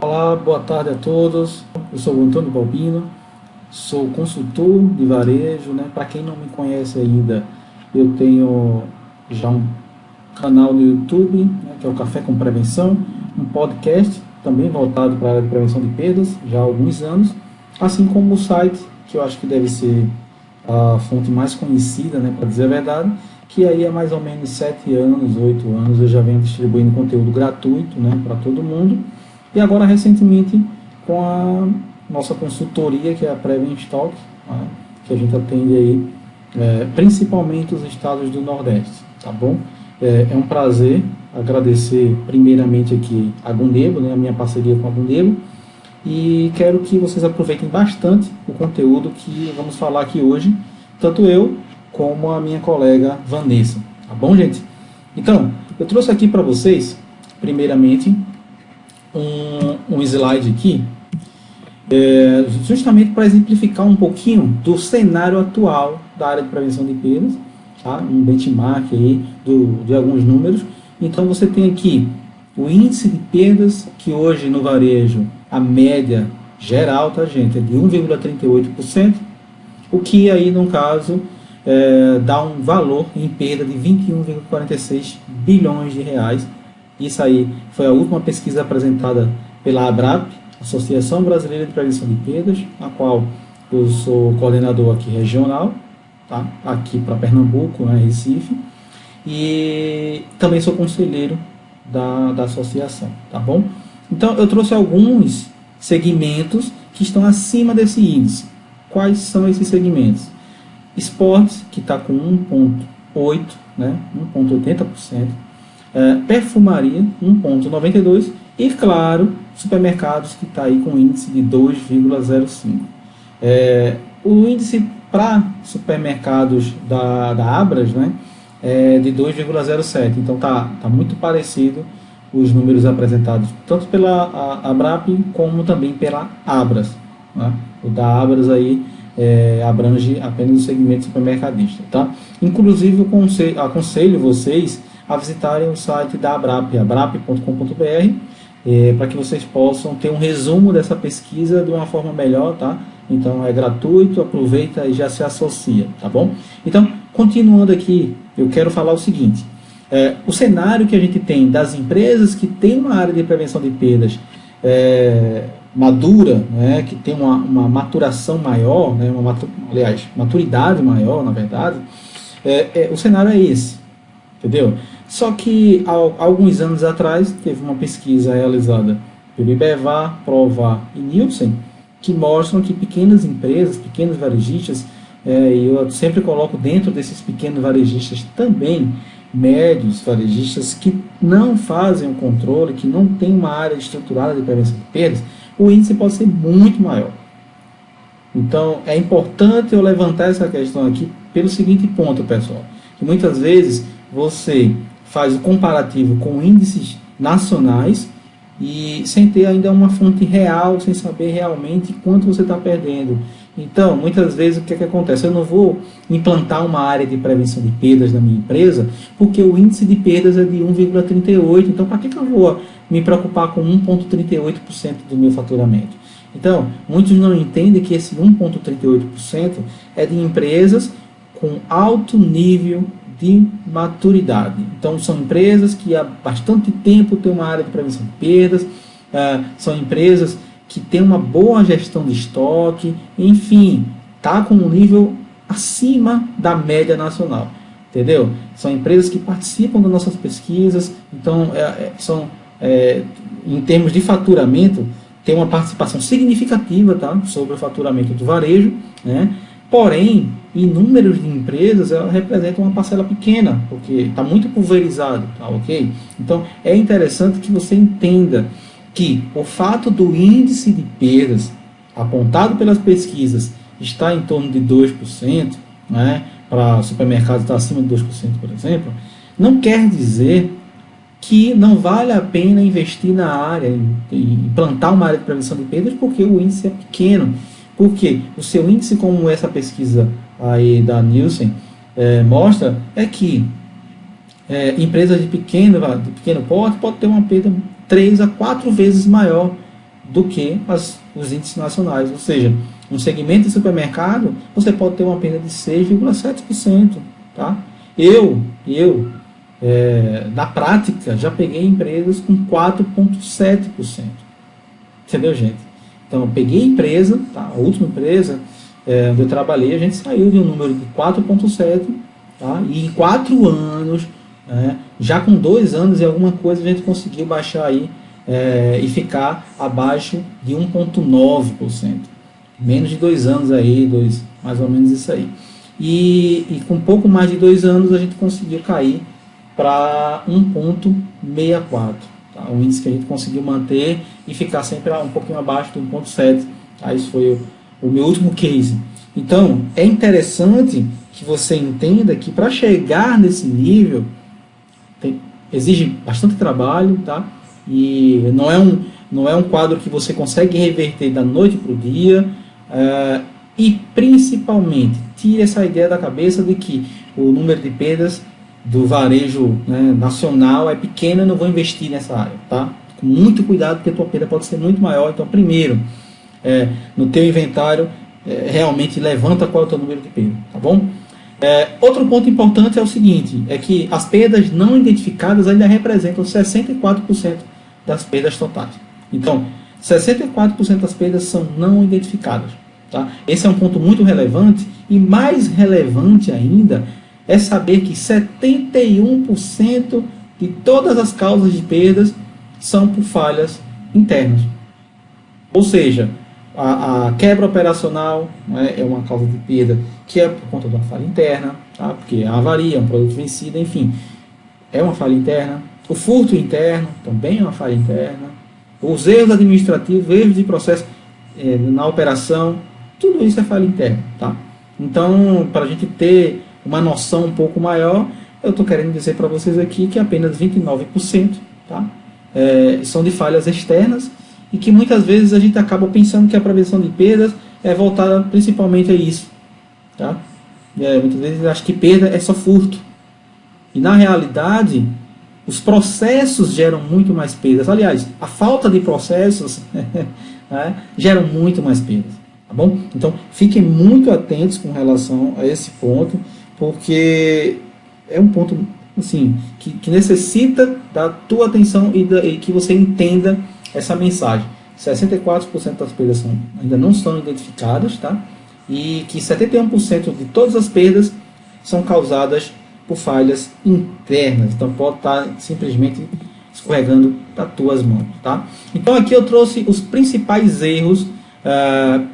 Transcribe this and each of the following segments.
Olá, boa tarde a todos. Eu sou o Antônio Balbino, sou consultor de varejo, né? Para quem não me conhece ainda, eu tenho já um canal no YouTube, né, que é o Café com Prevenção, um podcast também voltado para a área de prevenção de perdas, já há alguns anos, assim como o site, que eu acho que deve ser a fonte mais conhecida, né, para dizer a verdade, que aí há mais ou menos 7 anos, 8 anos, eu já venho distribuindo conteúdo gratuito, né, para todo mundo. E agora, recentemente, com a nossa consultoria, que é a Prevent Talk, né, que a gente atende aí, principalmente os estados do Nordeste, tá bom? É um prazer agradecer primeiramente aqui a Gundebo, né, a minha parceria com a Gundebo, e quero que vocês aproveitem bastante o conteúdo que vamos falar aqui hoje, tanto eu como a minha colega Vanessa, tá bom, gente? Então, eu trouxe aqui para vocês, primeiramente, um slide aqui, justamente para exemplificar um pouquinho do cenário atual da área de prevenção de perdas, tá? Um benchmark aí de alguns números. Então você tem aqui o índice de perdas, que hoje no varejo a média geral, tá, gente, é de 1,38%, o que aí no caso dá um valor em perda de 21,46 bilhões de reais. Isso aí foi a última pesquisa apresentada pela ABRAP, Associação Brasileira de Prevenção de Perdas, a qual eu sou coordenador aqui regional, tá? Aqui para Pernambuco, né, Recife, e também sou conselheiro da associação, tá bom? Então eu trouxe alguns segmentos que estão acima desse índice. Quais são esses segmentos? Esportes, que está com 1,8%, né, 1,80%. Perfumaria, 1,92%, e claro, supermercados, que está aí com índice de 2,05%. O índice para supermercados da Abras, né, é de 2,07%, então tá muito parecido os números apresentados tanto pela Abrap como também pela Abras, né? O da Abras aí abrange apenas o segmento supermercadista, tá? Inclusive eu aconselho vocês a visitarem o site da Abrap, abrap.com.br, para que vocês possam ter um resumo dessa pesquisa de uma forma melhor, tá? Então é gratuito, aproveita e já se associa, tá bom? Então, continuando aqui, eu quero falar o seguinte: o cenário que a gente tem das empresas que têm uma área de prevenção de perdas madura, né, que tem uma maturação maior, né, maturidade maior, na verdade, o cenário é esse, entendeu? Só que há alguns anos atrás teve uma pesquisa realizada pelo IBEVA, Prova e Nielsen, que mostram que pequenas empresas, pequenos varejistas, e eu sempre coloco dentro desses pequenos varejistas também médios varejistas que não fazem o controle, que não tem uma área estruturada de prevenção de perdas, o índice pode ser muito maior. Então é importante eu levantar essa questão aqui pelo seguinte ponto, pessoal, que muitas vezes você faz o comparativo com índices nacionais e sem ter ainda uma fonte real, sem saber realmente quanto você está perdendo. Então, muitas vezes, o que acontece? Eu não vou implantar uma área de prevenção de perdas na minha empresa, porque o índice de perdas é de 1,38%. Então, para que eu vou me preocupar com 1,38% do meu faturamento? Então, muitos não entendem que esse 1,38% é de empresas com alto nível de maturidade. Então, são empresas que há bastante tempo têm uma área de prevenção de perdas, são empresas que têm uma boa gestão de estoque, enfim, está com um nível acima da média nacional, entendeu? São empresas que participam das nossas pesquisas, então, em termos de faturamento, tem uma participação significativa, tá, sobre o faturamento do varejo, né? Porém, em números de empresas, ela representa uma parcela pequena, porque está muito pulverizado, tá, ok? Então, é interessante que você entenda que o fato do índice de perdas apontado pelas pesquisas está em torno de 2%, né, para supermercados está acima de 2%, por exemplo, não quer dizer que não vale a pena investir na área, implantar uma área de prevenção de perdas, porque o índice é pequeno. Porque o seu índice, como essa pesquisa aí da Nielsen mostra, é que empresas de pequeno porte pode ter uma perda 3 a 4 vezes maior do que os índices nacionais. Ou seja, um segmento de supermercado, você pode ter uma perda de 6,7%. Tá? Na prática, já peguei empresas com 4,7%. Entendeu, gente? Então, eu peguei a empresa, tá? A última empresa onde eu trabalhei, a gente saiu de um número de 4,7%, tá? E em 4 anos, já com 2 anos e alguma coisa, a gente conseguiu baixar aí e ficar abaixo de 1,9%. Menos de 2 anos aí, mais ou menos isso aí. E com pouco mais de 2 anos, a gente conseguiu cair para 1,64%. Tá? Um índice que a gente conseguiu manter e ficar sempre um pouquinho abaixo do 1,7%. Tá? Isso foi o meu último case. Então, é interessante que você entenda que para chegar nesse nível, exige bastante trabalho, tá? E não é um quadro que você consegue reverter da noite para o dia. E, principalmente, tire essa ideia da cabeça de que o número de perdas do varejo, né, nacional é pequeno, eu não vou investir nessa área, tá? Com muito cuidado, porque a tua perda pode ser muito maior. Então, primeiro, no teu inventário, realmente levanta qual é o teu número de perda, tá bom? Outro ponto importante é o seguinte, é que as perdas não identificadas ainda representam 64% das perdas totais. Então, 64% das perdas são não identificadas. Tá? Esse é um ponto muito relevante, e mais relevante ainda é saber que 71% de todas as causas de perdas são por falhas internas. Ou seja, a quebra operacional, né, é uma causa de perda que é por conta de uma falha interna, tá? Porque a avaria, um produto vencido, enfim, é uma falha interna. O furto interno também é uma falha interna. Os erros administrativos, erros de processo na operação, tudo isso é falha interna. Tá? Então, para a gente ter uma noção um pouco maior, eu estou querendo dizer para vocês aqui que apenas 29%, tá? São de falhas externas, e que muitas vezes a gente acaba pensando que a prevenção de perdas é voltada principalmente a isso. Tá? Muitas vezes acho que perda é só furto. E na realidade, os processos geram muito mais perdas. Aliás, a falta de processos geram muito mais perdas. Tá bom? Então, fiquem muito atentos com relação a esse ponto, porque é um ponto assim, que necessita da tua atenção e que você entenda essa mensagem. 64% das perdas ainda não são identificadas, tá? E que 71% de todas as perdas são causadas por falhas internas. Então pode estar simplesmente escorregando das tuas mãos, tá? Então aqui eu trouxe os principais erros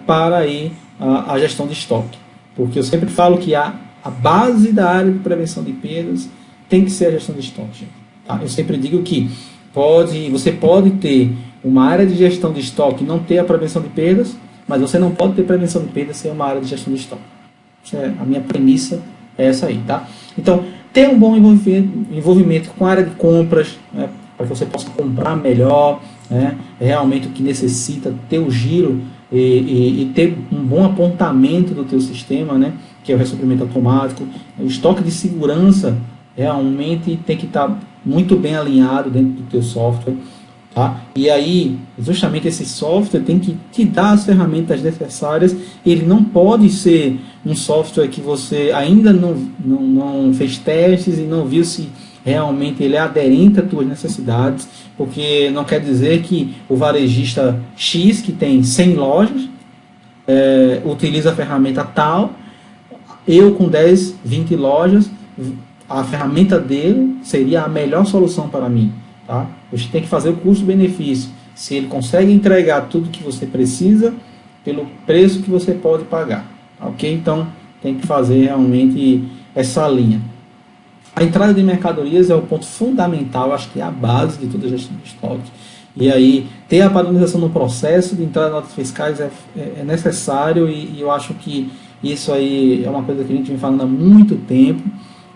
para aí a gestão de estoque. Porque eu sempre falo que a base da área de prevenção de perdas tem que ser a gestão de estoque. Tá? Eu sempre digo que você pode ter uma área de gestão de estoque e não ter a prevenção de perdas, mas você não pode ter prevenção de perdas sem uma área de gestão de estoque. A minha premissa é essa aí, tá? Então, ter um bom envolvimento com a área de compras, né, para que você possa comprar melhor, né, realmente o que necessita, ter o giro e ter um bom apontamento do teu sistema, né, que é o ressuprimento automático. O estoque de segurança realmente tem que estar muito bem alinhado dentro do teu software. Tá? E aí, justamente esse software tem que te dar as ferramentas necessárias. Ele não pode ser um software que você ainda não fez testes e não viu se realmente ele é aderente às tuas necessidades, porque não quer dizer que o varejista X, que tem 100 lojas, utiliza a ferramenta tal, eu com 10, 20 lojas, a ferramenta dele seria a melhor solução para mim. Tá? Você tem que fazer o custo-benefício. Se ele consegue entregar tudo que você precisa pelo preço que você pode pagar. Ok? Então, tem que fazer realmente essa linha. A entrada de mercadorias é o ponto fundamental, acho que é a base de toda a gestão de estoque. E aí, ter a padronização no processo de entrada de notas fiscais é necessário, e eu acho que isso aí é uma coisa que a gente vem falando há muito tempo.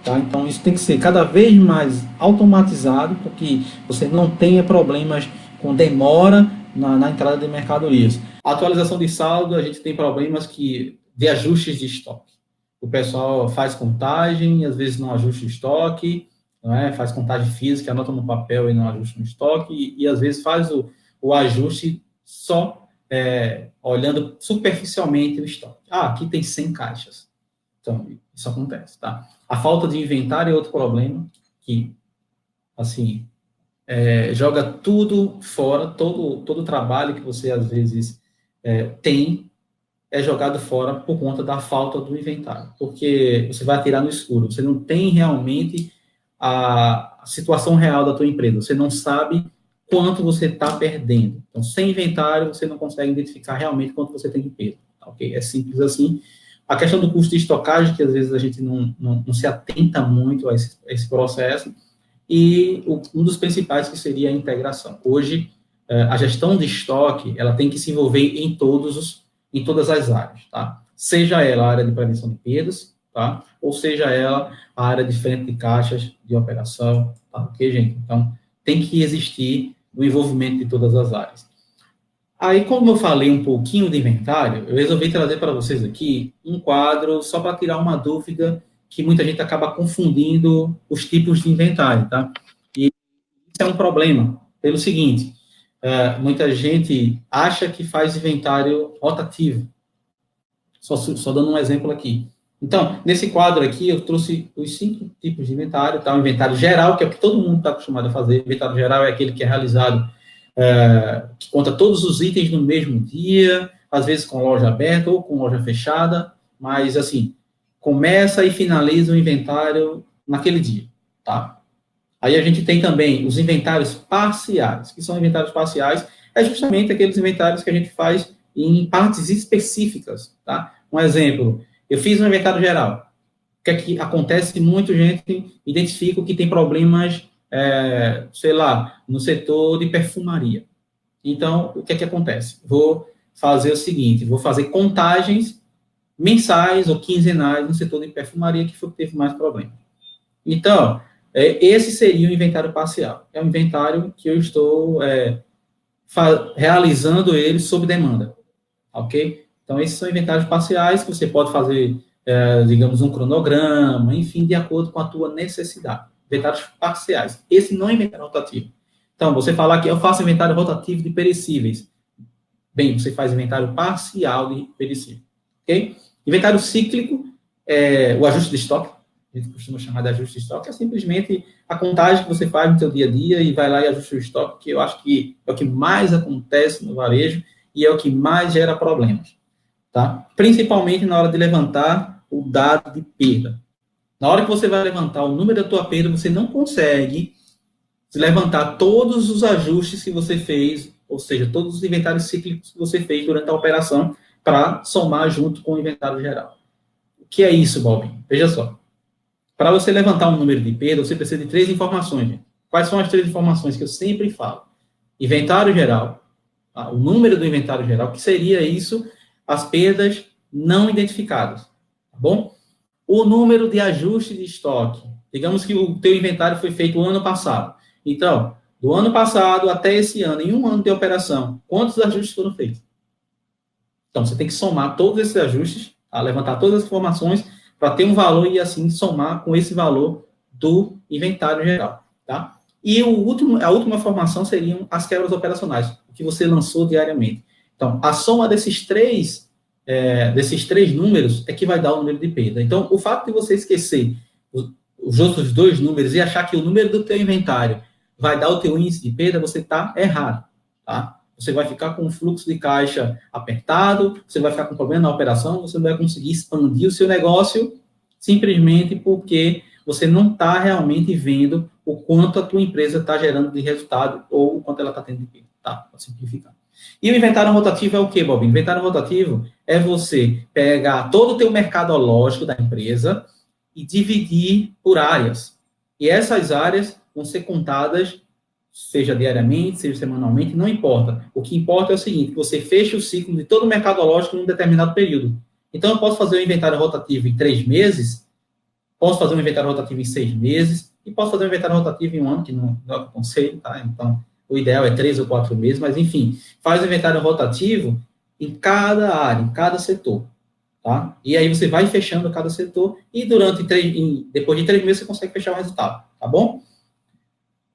Tá? Então isso tem que ser cada vez mais automatizado, para que você não tenha problemas com demora na entrada de mercadorias. A atualização de saldo, a gente tem problemas de ajustes de estoque. O pessoal faz contagem e às vezes não ajusta o estoque, não é? Faz contagem física, anota no papel e não ajusta no estoque, e às vezes faz o ajuste só olhando superficialmente o estoque. Aqui tem 100 caixas. Então, isso acontece, tá? A falta de inventário é outro problema que, assim, joga tudo fora, todo o trabalho que você, às vezes, tem é jogado fora por conta da falta do inventário. Porque você vai atirar no escuro. Você não tem realmente a situação real da tua empresa. Você não sabe quanto você está perdendo. Então, sem inventário, você não consegue identificar realmente quanto você tem de perda. Ok? É simples assim. A questão do custo de estocagem, que às vezes a gente não se atenta muito a esse processo, e um dos principais que seria a integração. Hoje, a gestão de estoque, ela tem que se envolver em todas as áreas, tá? Seja ela a área de prevenção de perdas, tá? Ou seja ela a área de frente de caixas, de operação, tá? Ok, gente? Então, tem que existir o envolvimento de todas as áreas. Aí, como eu falei um pouquinho de inventário, eu resolvi trazer para vocês aqui um quadro só para tirar uma dúvida que muita gente acaba confundindo os tipos de inventário, tá? E isso é um problema, pelo seguinte, muita gente acha que faz inventário rotativo. Só dando um exemplo aqui. Então, nesse quadro aqui, eu trouxe os 5 tipos de inventário, tá? O inventário geral, que é o que todo mundo está acostumado a fazer. O inventário geral é aquele que é realizado, que conta todos os itens no mesmo dia, às vezes com loja aberta ou com loja fechada, mas, assim, começa e finaliza o inventário naquele dia, tá? Aí a gente tem também os inventários parciais. Que são inventários parciais? É justamente aqueles inventários que a gente faz em partes específicas, tá? Um exemplo, eu fiz um inventário geral. O que é que acontece? Muita gente identifica que tem problemas, sei lá, no setor de perfumaria. Então, o que é que acontece? Vou fazer o seguinte, vou fazer contagens mensais ou quinzenais no setor de perfumaria, que foi o que teve mais problema. Então, esse seria o inventário parcial. É um inventário que eu estou realizando ele sob demanda, ok? Então, esses são inventários parciais que você pode fazer, digamos, um cronograma, enfim, de acordo com a tua necessidade. Inventários parciais. Esse não é inventário rotativo. Então, você falar que eu faço inventário rotativo de perecíveis. Bem, você faz inventário parcial de perecíveis, ok? Inventário cíclico, o ajuste de estoque, a gente costuma chamar de ajuste de estoque, é simplesmente a contagem que você faz no seu dia a dia e vai lá e ajusta o estoque, que eu acho que é o que mais acontece no varejo e é o que mais gera problemas, tá? Principalmente na hora de levantar o dado de perda. Na hora que você vai levantar o número da tua perda, você não consegue levantar todos os ajustes que você fez, ou seja, todos os inventários cíclicos que você fez durante a operação para somar junto com o inventário geral. O que é isso, Balbin? Veja só. Para você levantar um número de perda, você precisa de 3 informações. Gente. Quais são as 3 informações que eu sempre falo? Inventário geral, o número do inventário geral, que seria isso, as perdas não identificadas, tá bom? O número de ajuste de estoque. Digamos que o teu inventário foi feito o ano passado. Então, do ano passado até esse ano, em um ano de operação, quantos ajustes foram feitos? Então, você tem que somar todos esses ajustes, tá? Levantar todas as informações para ter um valor e, assim, somar com esse valor do inventário geral, tá? E a última formação seriam as quebras operacionais, o que você lançou diariamente. Então, a soma desses três números é que vai dar o número de perda. Então, o fato de você esquecer os outros 2 números e achar que o número do teu inventário vai dar o teu índice de perda, você está errado, tá? Você vai ficar com um fluxo de caixa apertado, você vai ficar com problema na operação, você não vai conseguir expandir o seu negócio simplesmente porque você não está realmente vendo o quanto a tua empresa está gerando de resultado ou o quanto ela está tendo de perda, tá? Para simplificar. E o inventário rotativo é o quê, Bob? Inventário rotativo é você pegar todo o teu mercadológico da empresa e dividir por áreas. E essas áreas vão ser contadas, seja diariamente, seja semanalmente, não importa. O que importa é o seguinte, que você feche o ciclo de todo o mercadológico em um determinado período. Então, eu posso fazer um inventário rotativo em 3 meses, posso fazer um inventário rotativo em 6 meses, e posso fazer um inventário rotativo em um ano, que não é o conselho, tá? Então, o ideal é 3 ou 4 meses, mas, enfim, faz o inventário rotativo em cada área, em cada setor. Tá? E aí você vai fechando cada setor e depois de 3 meses você consegue fechar o resultado, tá bom?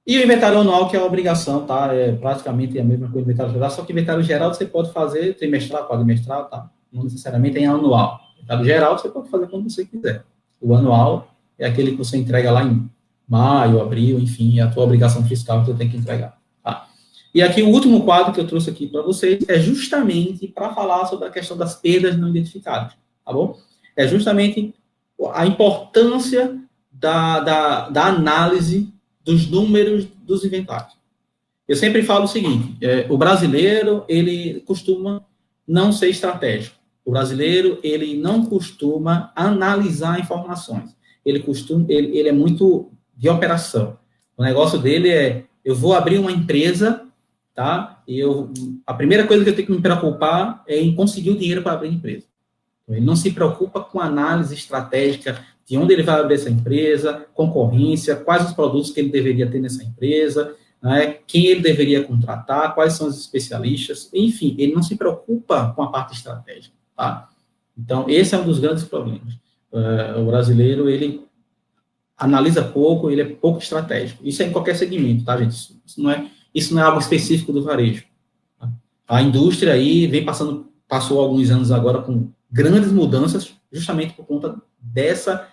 E o inventário anual, que é a obrigação, tá? É praticamente a mesma coisa do inventário geral, só que o inventário geral você pode fazer trimestral, quadrimestral, tá? Não necessariamente em anual. O inventário geral você pode fazer quando você quiser. O anual é aquele que você entrega lá em maio, abril, enfim, é a tua obrigação fiscal que você tem que entregar, tá? E aqui o último quadro que eu trouxe aqui para vocês é justamente para falar sobre a questão das perdas não identificadas, tá bom? É justamente a importância da análise dos números dos inventários. Eu sempre falo o seguinte, o brasileiro, ele costuma não ser estratégico. O brasileiro, ele não costuma analisar informações. Ele é muito de operação. O negócio dele é, eu vou abrir uma empresa, tá? A primeira coisa que eu tenho que me preocupar é em conseguir o dinheiro para abrir a empresa. Ele não se preocupa com análise estratégica de onde ele vai abrir essa empresa, concorrência, quais os produtos que ele deveria ter nessa empresa, né, quem ele deveria contratar, quais são os especialistas, enfim, ele não se preocupa com a parte estratégica, tá? Então, esse é um dos grandes problemas. O brasileiro, ele analisa pouco, ele é pouco estratégico. Isso é em qualquer segmento, tá, gente? Isso não é algo específico do varejo. Tá? A indústria aí passou alguns anos agora com grandes mudanças, justamente por conta dessa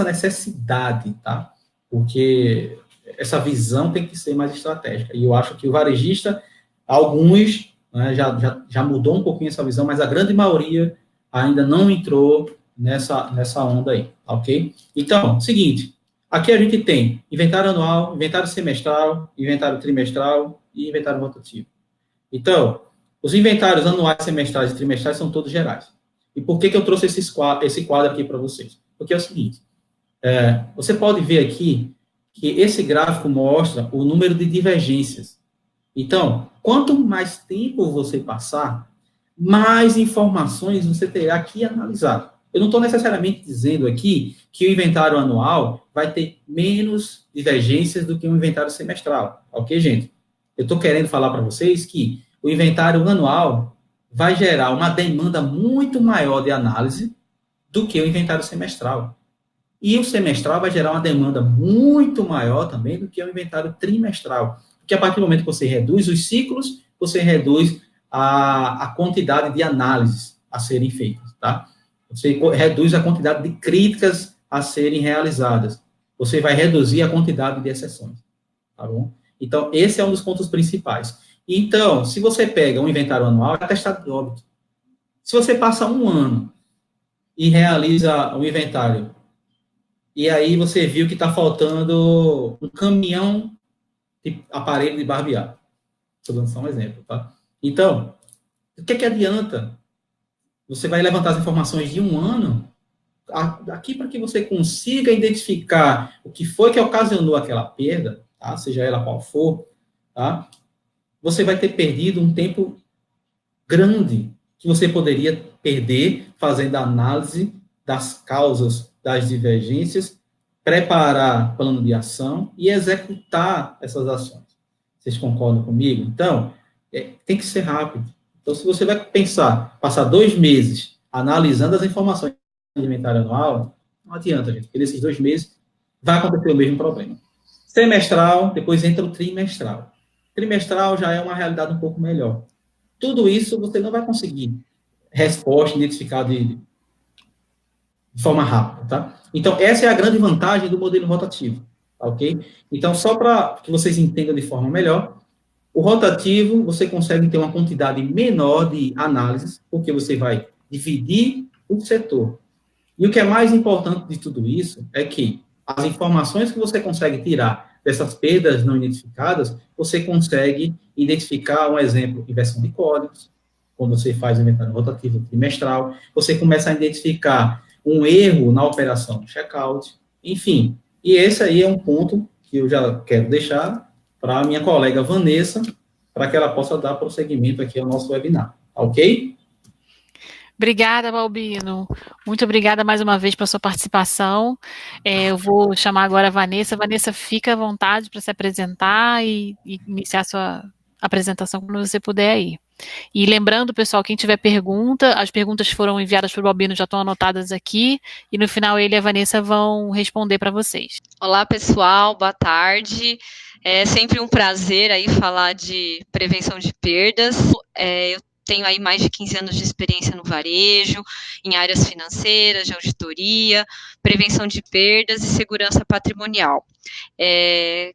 necessidade, tá? Porque essa visão tem que ser mais estratégica. E eu acho que o varejista, alguns, né, já mudou um pouquinho essa visão, mas a grande maioria ainda não entrou nessa onda aí, ok? Então, seguinte, aqui a gente tem inventário anual, inventário semestral, inventário trimestral e inventário rotativo. Então, os inventários anuais, semestrais e trimestrais são todos gerais. E por que eu trouxe esse quadro aqui para vocês? Porque é o seguinte, você pode ver aqui que esse gráfico mostra o número de divergências. Então, quanto mais tempo você passar, mais informações você terá que analisar. Eu não estou necessariamente dizendo aqui que o inventário anual vai ter menos divergências do que o inventário semestral, ok, gente? Eu estou querendo falar para vocês que o inventário anual vai gerar uma demanda muito maior de análise do que o inventário semestral. E o semestral vai gerar uma demanda muito maior também do que o inventário trimestral. Porque a partir do momento que você reduz os ciclos, você reduz a quantidade de análises a serem feitas, tá? Você reduz a quantidade de críticas a serem realizadas. Você vai reduzir a quantidade de exceções, tá bom? Então, esse é um dos pontos principais. Então, se você pega um inventário anual, é atestado de óbito. Se você passa um ano e realiza um inventário e aí você viu que está faltando um caminhão de aparelho de barbear. Estou dando só um exemplo, tá? Então, o que adianta? Você vai levantar as informações de um ano aqui para que você consiga identificar o que foi que ocasionou aquela perda, tá? Seja ela qual for, tá? Você vai ter perdido um tempo grande que você poderia perder fazendo a análise das causas das divergências, preparar plano de ação e executar essas ações. Vocês concordam comigo? Então, tem que ser rápido. Então, se você vai pensar, passar 2 meses analisando as informações do inventário anual, não adianta, gente, porque nesses 2 meses vai acontecer o mesmo problema. Semestral, depois entra o trimestral. Trimestral já é uma realidade um pouco melhor. Tudo isso você não vai conseguir resposta identificada de forma rápida, tá? Então, essa é a grande vantagem do modelo rotativo, tá, ok? Então, só para que vocês entendam de forma melhor, o rotativo, você consegue ter uma quantidade menor de análises, porque você vai dividir o setor. E o que é mais importante de tudo isso é que as informações que você consegue tirar dessas perdas não identificadas, você consegue identificar, um exemplo, inversão de códigos, quando você faz o inventário rotativo trimestral, você começa a identificar um erro na operação do checkout, enfim. E esse aí é um ponto que eu já quero deixar para a minha colega Vanessa, para que ela possa dar prosseguimento aqui ao nosso webinar, ok? Obrigada, Balbino. Muito obrigada mais uma vez pela sua participação. Eu vou chamar agora a Vanessa. Vanessa, fica à vontade para se apresentar e iniciar a sua apresentação quando você puder aí. E lembrando, pessoal, quem tiver pergunta, as perguntas foram enviadas para o Balbino, já estão anotadas aqui, e no final ele e a Vanessa vão responder para vocês. Olá, pessoal, boa tarde. É sempre um prazer aí falar de prevenção de perdas. Eu tenho aí mais de 15 anos de experiência no varejo, em áreas financeiras, de auditoria, prevenção de perdas e segurança patrimonial.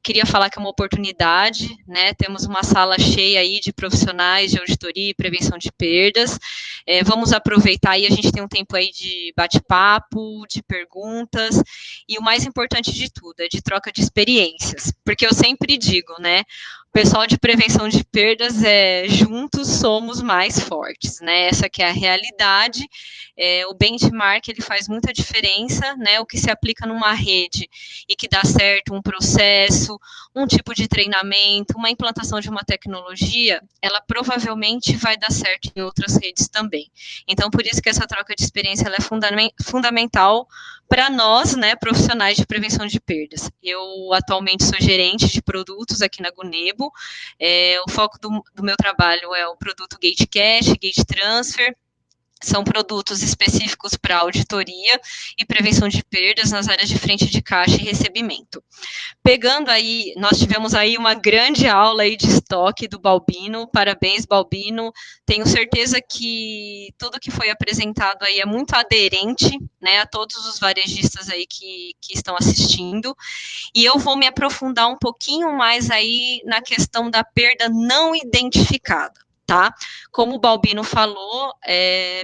Queria falar que é uma oportunidade, né? Temos uma sala cheia aí de profissionais de auditoria e prevenção de perdas. Vamos aproveitar aí, a gente tem um tempo aí de bate-papo, de perguntas, e o mais importante de tudo é de troca de experiências, porque eu sempre digo, né? O pessoal de prevenção de perdas juntos somos mais fortes, né? Essa que é a realidade. O benchmark ele faz muita diferença, né? O que se aplica numa rede e que dá certo um processo, um tipo de treinamento, uma implantação de uma tecnologia, ela provavelmente vai dar certo em outras redes também. Então, por isso que essa troca de experiência ela é fundamental para nós, né, profissionais de prevenção de perdas. Eu atualmente sou gerente de produtos aqui na Gunebo. O foco do meu trabalho é o produto Gate Cash, Gate Transfer. São produtos específicos para auditoria e prevenção de perdas nas áreas de frente de caixa e recebimento. Pegando aí, nós tivemos aí uma grande aula aí de estoque do Balbino, parabéns Balbino, tenho certeza que tudo que foi apresentado aí é muito aderente, né, a todos os varejistas aí que estão assistindo, e eu vou me aprofundar um pouquinho mais aí na questão da perda não identificada. Tá? Como o Balbino falou,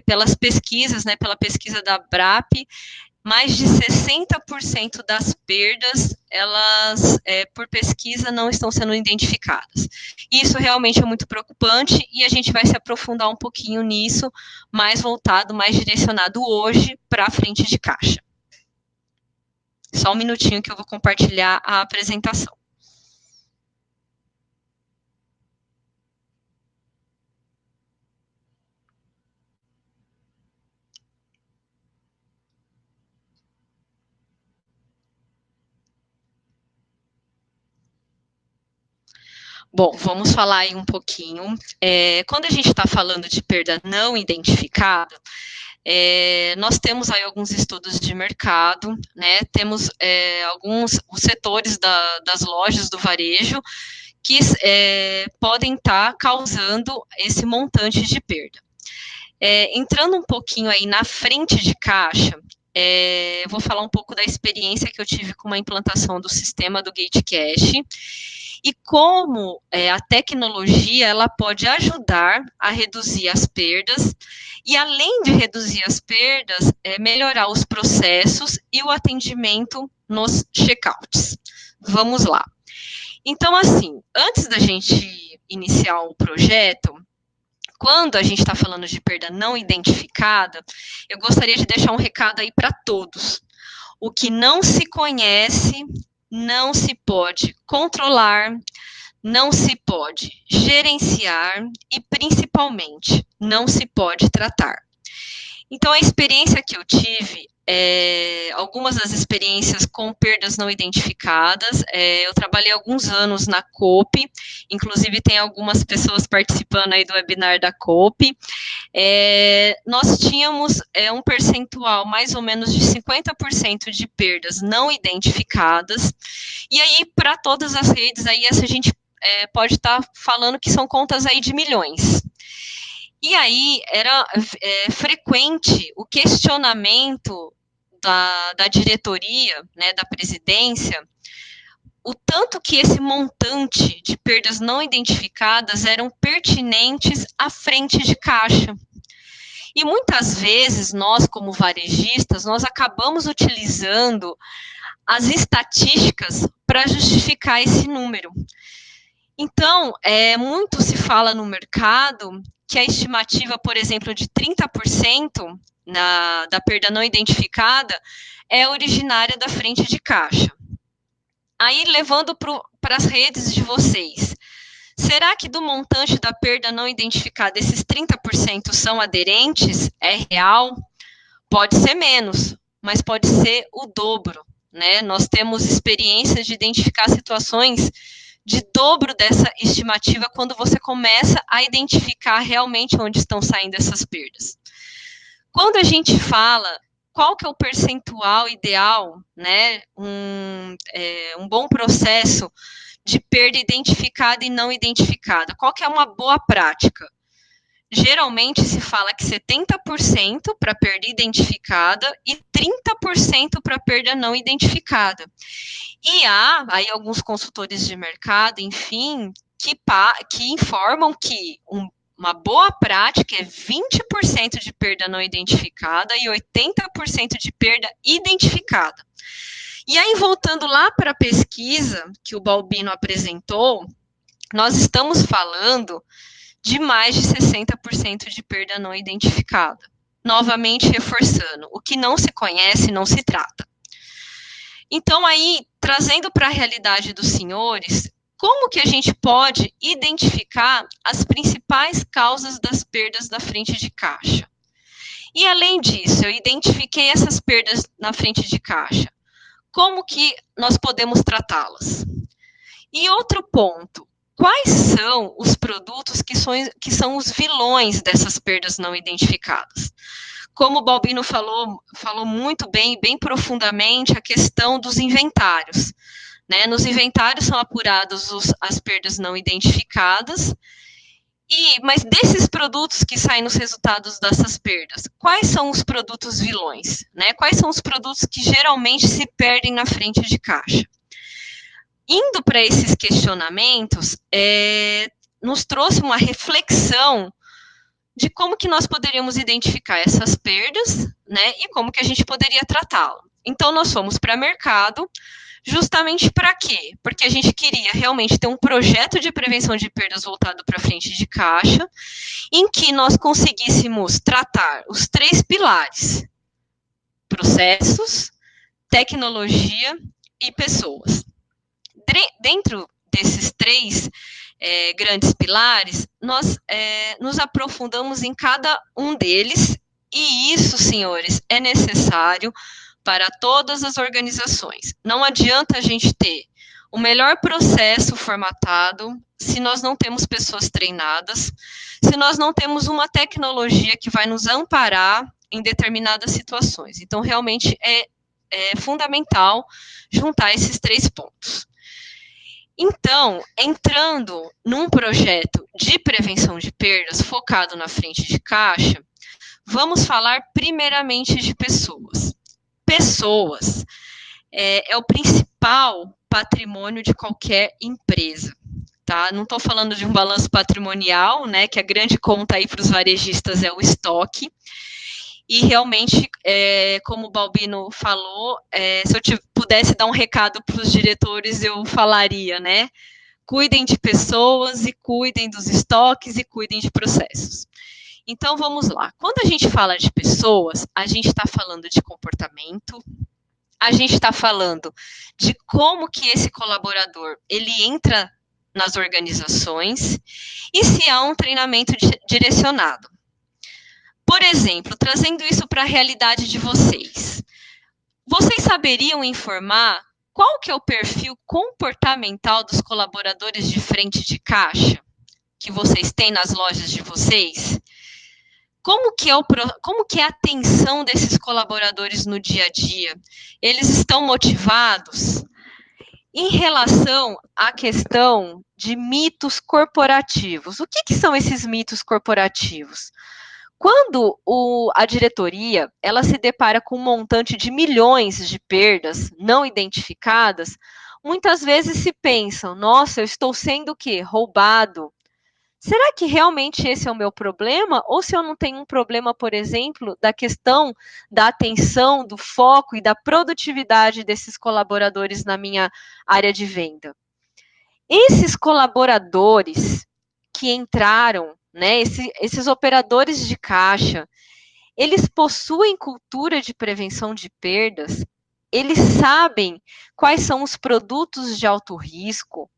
pelas pesquisas, né, pela pesquisa da BRAP, mais de 60% das perdas, elas, por pesquisa, não estão sendo identificadas. Isso realmente é muito preocupante e a gente vai se aprofundar um pouquinho nisso, mais voltado, mais direcionado hoje para a frente de caixa. Só um minutinho que eu vou compartilhar a apresentação. Bom, vamos falar aí um pouquinho. Quando a gente está falando de perda não identificada, nós temos aí alguns estudos de mercado, né? Temos alguns os setores das lojas do varejo que podem estar causando esse montante de perda. Entrando um pouquinho aí na frente de caixa, eu vou falar um pouco da experiência que eu tive com uma implantação do sistema do Gate Cash e como a tecnologia ela pode ajudar a reduzir as perdas e, além de reduzir as perdas, melhorar os processos e o atendimento nos checkouts. Vamos lá. Então, assim, antes da gente iniciar o projeto, quando a gente está falando de perda não identificada, eu gostaria de deixar um recado aí para todos. O que não se conhece, não se pode controlar, não se pode gerenciar e, principalmente, não se pode tratar. Então, a experiência que eu tive, algumas das experiências com perdas não identificadas, eu trabalhei alguns anos na Coop, inclusive tem algumas pessoas participando aí do webinar da Coop. Nós tínhamos um percentual mais ou menos de 50% de perdas não identificadas, e aí para todas as redes, aí essa a gente pode estar falando que são contas aí de milhões. E aí era frequente o questionamento da diretoria, né, da presidência, o tanto que esse montante de perdas não identificadas eram pertinentes à frente de caixa. E muitas vezes nós, como varejistas, nós acabamos utilizando as estatísticas para justificar esse número. Então, muito se fala no mercado que a estimativa, por exemplo, de 30% da perda não identificada é originária da frente de caixa. Aí, levando para as redes de vocês, será que do montante da perda não identificada, esses 30% são aderentes? É real? Pode ser menos, mas pode ser o dobro, né? Nós temos experiências de identificar situações de dobro dessa estimativa quando você começa a identificar realmente onde estão saindo essas perdas. Quando a gente fala qual que é o percentual ideal, né, um bom processo de perda identificada e não identificada, qual que é uma boa prática? Geralmente se fala que 70% para perda identificada e 30% para perda não identificada. E há aí alguns consultores de mercado, enfim, que informam que uma boa prática é 20% de perda não identificada e 80% de perda identificada. E aí, voltando lá para a pesquisa que o Balbino apresentou, nós estamos falando de mais de 60% de perda não identificada. Novamente reforçando, o que não se conhece não se trata. Então, aí, trazendo para a realidade dos senhores, como que a gente pode identificar as principais causas das perdas da frente de caixa? E, além disso, eu identifiquei essas perdas na frente de caixa. Como que nós podemos tratá-las? E outro ponto, quais são os produtos que são os vilões dessas perdas não identificadas? Como o Balbino falou muito bem profundamente, a questão dos inventários. Né? Nos inventários são apuradas as perdas não identificadas, mas desses produtos que saem nos resultados dessas perdas, quais são os produtos vilões? Né? Quais são os produtos que geralmente se perdem na frente de caixa? Indo para esses questionamentos, nos trouxe uma reflexão de como que nós poderíamos identificar essas perdas, né, e como que a gente poderia tratá-las. Então, nós fomos para o mercado, justamente para quê? Porque a gente queria realmente ter um projeto de prevenção de perdas voltado para frente de caixa, em que nós conseguíssemos tratar os 3 pilares: processos, tecnologia e pessoas. Dentro desses 3 grandes pilares, nós nos aprofundamos em cada um deles, e isso, senhores, é necessário para todas as organizações. Não adianta a gente ter o melhor processo formatado se nós não temos pessoas treinadas, se nós não temos uma tecnologia que vai nos amparar em determinadas situações. Então, realmente, é fundamental juntar esses 3 pontos. Então, entrando num projeto de prevenção de perdas focado na frente de caixa, vamos falar primeiramente de pessoas. Pessoas é o principal patrimônio de qualquer empresa. Tá? Não estou falando de um balanço patrimonial, né, que a grande conta aí para os varejistas é o estoque. E realmente, como o Balbino falou, se eu pudesse dar um recado para os diretores, eu falaria, né? Cuidem de pessoas e cuidem dos estoques e cuidem de processos. Então, vamos lá. Quando a gente fala de pessoas, a gente está falando de comportamento, a gente está falando de como que esse colaborador, ele entra nas organizações e se há um treinamento direcionado. Por exemplo, trazendo isso para a realidade de vocês, vocês saberiam informar qual que é o perfil comportamental dos colaboradores de frente de caixa que vocês têm nas lojas de vocês? Como que é a atenção desses colaboradores no dia a dia? Eles estão motivados? Em relação à questão de mitos corporativos, o que são esses mitos corporativos? Quando a diretoria ela se depara com um montante de milhões de perdas não identificadas, muitas vezes se pensam, nossa, eu estou sendo o quê? Roubado. Será que realmente esse é o meu problema? Ou se eu não tenho um problema, por exemplo, da questão da atenção, do foco e da produtividade desses colaboradores na minha área de venda? Esses colaboradores que entraram, né, esses operadores de caixa, eles possuem cultura de prevenção de perdas, eles sabem quais são os produtos de alto risco,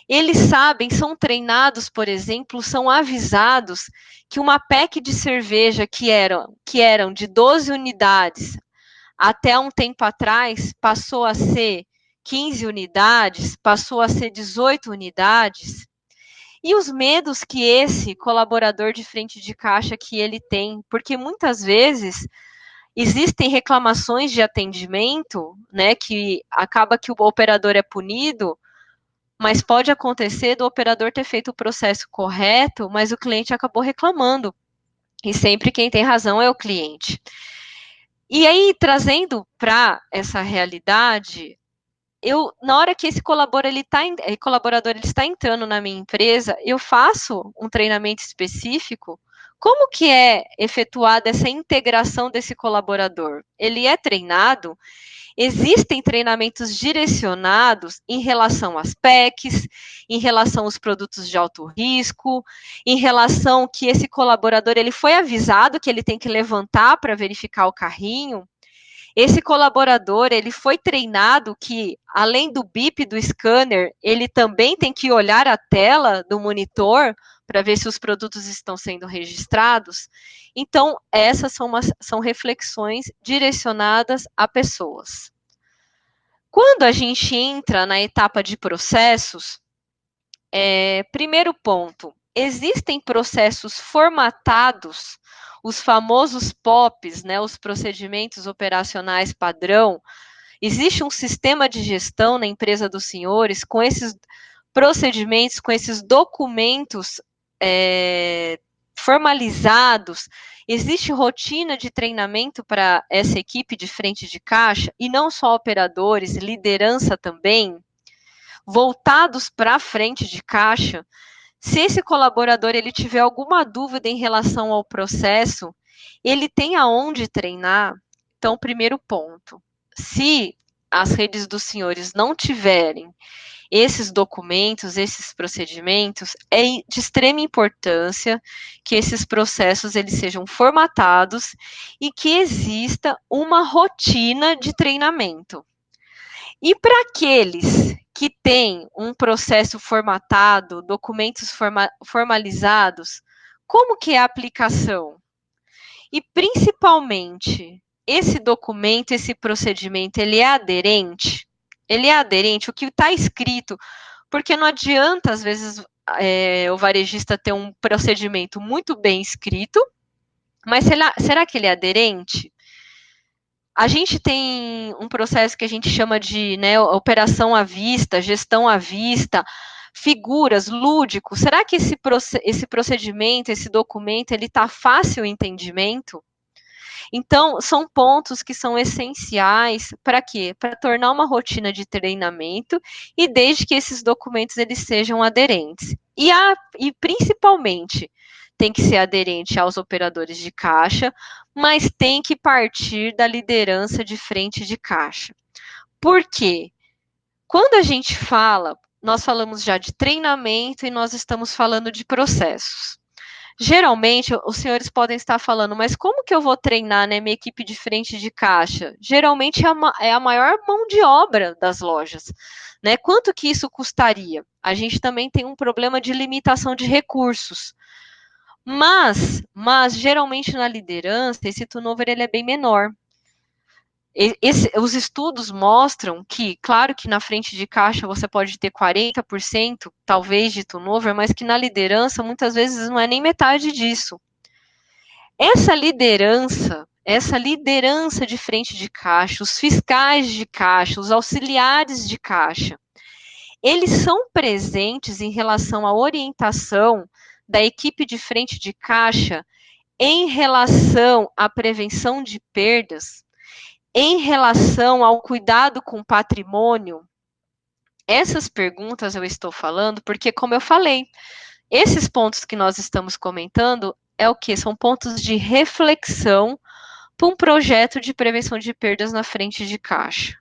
eles sabem, são treinados, por exemplo, são avisados que uma pack de cerveja que eram de 12 unidades até um tempo atrás passou a ser 15 unidades, passou a ser 18 unidades, e os medos que esse colaborador de frente de caixa que ele tem, porque muitas vezes existem reclamações de atendimento, né, que acaba que o operador é punido, mas pode acontecer do operador ter feito o processo correto, mas o cliente acabou reclamando. E sempre quem tem razão é o cliente. E aí, trazendo para essa realidade, na hora que esse colaborador ele está entrando na minha empresa, eu faço um treinamento específico. Como que é efetuada essa integração desse colaborador? Ele é treinado? Existem treinamentos direcionados em relação às PECs, em relação aos produtos de alto risco, em relação que esse colaborador ele foi avisado que ele tem que levantar para verificar o carrinho. Esse colaborador, ele foi treinado que, além do bip do scanner, ele também tem que olhar a tela do monitor para ver se os produtos estão sendo registrados. Então, essas são reflexões direcionadas a pessoas. Quando a gente entra na etapa de processos, primeiro ponto, existem processos formatados, os famosos POPs, né, os procedimentos operacionais padrão. Existe um sistema de gestão na empresa dos senhores com esses procedimentos, com esses documentos formalizados. Existe rotina de treinamento para essa equipe de frente de caixa, e não só operadores, liderança também, voltados para a frente de caixa. Se esse colaborador ele tiver alguma dúvida em relação ao processo, ele tem aonde treinar. Então, primeiro ponto, se as redes dos senhores não tiverem esses documentos, esses procedimentos, é de extrema importância que esses processos eles sejam formatados e que exista uma rotina de treinamento. E para aqueles que têm um processo formatado, documentos formalizados, como que é a aplicação? E principalmente, esse documento, esse procedimento, ele é aderente? Ele é aderente? O que está escrito? Porque não adianta, às vezes, o varejista ter um procedimento muito bem escrito, mas será que ele é aderente? A gente tem um processo que a gente chama de operação à vista, gestão à vista, figuras, lúdico. Será que esse procedimento, esse documento, ele está fácil o entendimento? Então, são pontos que são essenciais para quê? Para tornar uma rotina de treinamento e desde que esses documentos eles sejam aderentes. E principalmente, tem que ser aderente aos operadores de caixa, mas tem que partir da liderança de frente de caixa. Por quê? Quando a gente fala, nós falamos já de treinamento e nós estamos falando de processos. Geralmente, os senhores podem estar falando, mas como que eu vou treinar, né, minha equipe de frente de caixa? Geralmente é a maior mão de obra das lojas, né? Quanto que isso custaria? A gente também tem um problema de limitação de recursos. Mas geralmente na liderança, esse turnover ele é bem menor. Os estudos mostram que, claro que na frente de caixa você pode ter 40% talvez de turnover, mas que na liderança muitas vezes não é nem metade disso. Essa liderança de frente de caixa, os fiscais de caixa, os auxiliares de caixa, eles são presentes em relação à orientação da equipe de frente de caixa em relação à prevenção de perdas, em relação ao cuidado com o patrimônio. Essas perguntas eu estou falando porque, como eu falei, esses pontos que nós estamos comentando é o que? São pontos de reflexão para um projeto de prevenção de perdas na frente de caixa.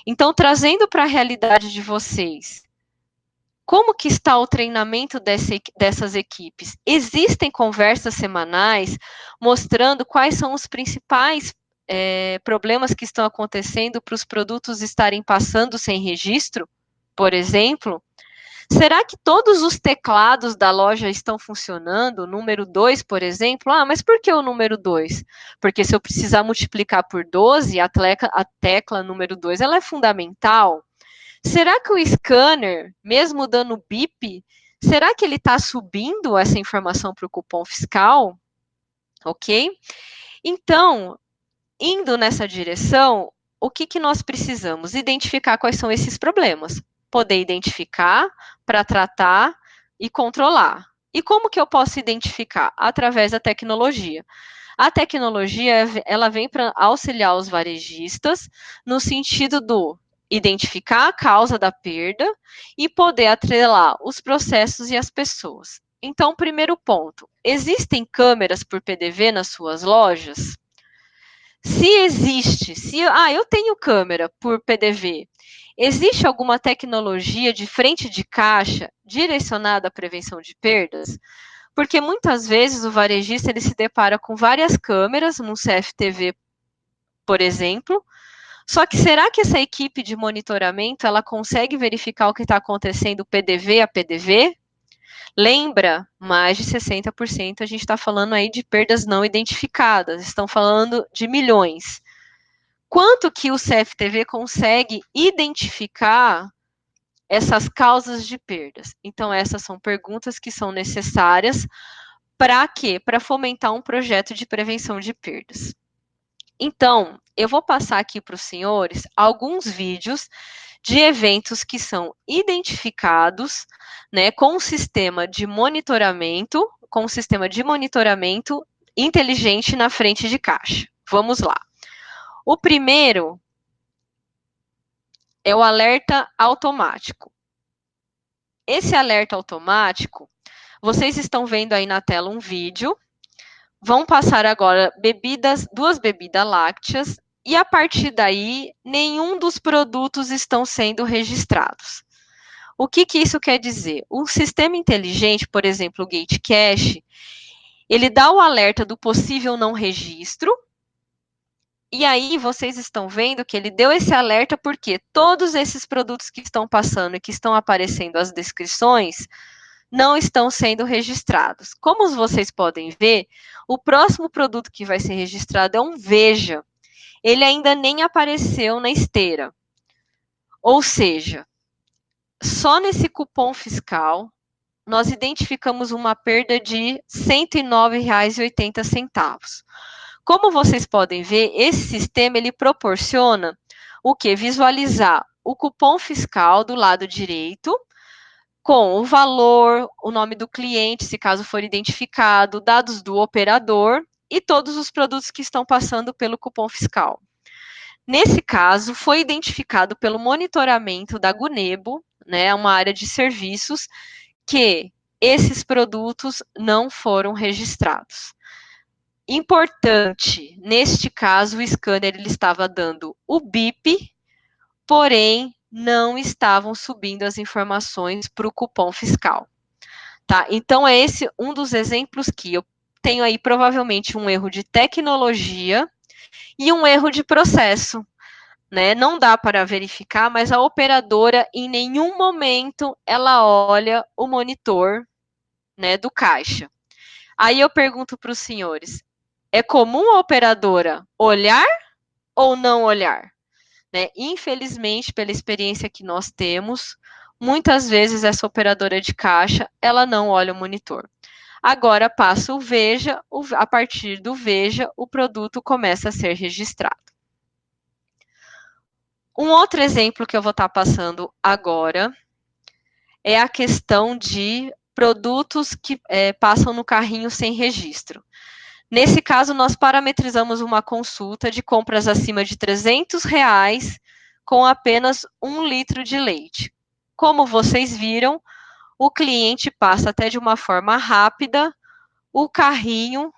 Então, trazendo para a realidade de vocês, como que está o treinamento dessas equipes? Existem conversas semanais mostrando quais são os principais problemas que estão acontecendo para os produtos estarem passando sem registro, por exemplo? Será que todos os teclados da loja estão funcionando? O número 2, por exemplo? Mas por que o número 2? Porque se eu precisar multiplicar por 12, a tecla número 2 ela é fundamental. Será que o scanner, mesmo dando bip, será que ele está subindo essa informação para o cupom fiscal? Ok? Então, indo nessa direção, o que nós precisamos? Identificar quais são esses problemas. Poder identificar para tratar e controlar. E como que eu posso identificar? Através da tecnologia. A tecnologia, ela vem para auxiliar os varejistas no sentido do identificar a causa da perda e poder atrelar os processos e as pessoas. Então, primeiro ponto, existem câmeras por PDV nas suas lojas? Se existe, eu tenho câmera por PDV, existe alguma tecnologia de frente de caixa direcionada à prevenção de perdas? Porque muitas vezes o varejista ele se depara com várias câmeras no CFTV, por exemplo. Só que será que essa equipe de monitoramento ela consegue verificar o que está acontecendo PDV a PDV? Lembra, mais de 60% a gente está falando aí de perdas não identificadas, estão falando de milhões. Quanto que o CFTV consegue identificar essas causas de perdas? Então, essas são perguntas que são necessárias para quê? Para fomentar um projeto de prevenção de perdas. Então, eu vou passar aqui para os senhores alguns vídeos de eventos que são identificados, né, com um sistema de monitoramento, inteligente na frente de caixa. Vamos lá. O primeiro é o alerta automático. Esse alerta automático, vocês estão vendo aí na tela um vídeo. Vão passar agora duas bebidas lácteas e a partir daí nenhum dos produtos estão sendo registrados. O que isso quer dizer? Um sistema inteligente, por exemplo, o Gate Cache, ele dá o alerta do possível não registro. E aí vocês estão vendo que ele deu esse alerta porque todos esses produtos que estão passando e que estão aparecendo as descrições não estão sendo registrados. Como vocês podem ver, o próximo produto que vai ser registrado é um Veja. Ele ainda nem apareceu na esteira. Ou seja, só nesse cupom fiscal, nós identificamos uma perda de R$ 109,80. Como vocês podem ver, esse sistema ele proporciona o que? Visualizar o cupom fiscal do lado direito, com o valor, o nome do cliente, se caso for identificado, dados do operador e todos os produtos que estão passando pelo cupom fiscal. Nesse caso, foi identificado pelo monitoramento da Gunebo, né, uma área de serviços, que esses produtos não foram registrados. Importante, neste caso, o scanner ele estava dando o bip, porém, não estavam subindo as informações para o cupom fiscal. Tá? Então, é esse um dos exemplos que eu tenho aí, provavelmente, um erro de tecnologia e um erro de processo. Né? Não dá para verificar, mas a operadora, em nenhum momento, ela olha o monitor, né, do caixa. Aí eu pergunto para os senhores, é comum a operadora olhar ou não olhar? Né? Infelizmente, pela experiência que nós temos, muitas vezes essa operadora de caixa, ela não olha o monitor. Agora passa o Veja, a partir do Veja, o produto começa a ser registrado. Um outro exemplo que eu vou estar passando agora é a questão de produtos que passam no carrinho sem registro. Nesse caso, nós parametrizamos uma consulta de compras acima de R$ 300 com apenas 1 litro de leite. Como vocês viram, o cliente passa até de uma forma rápida o carrinho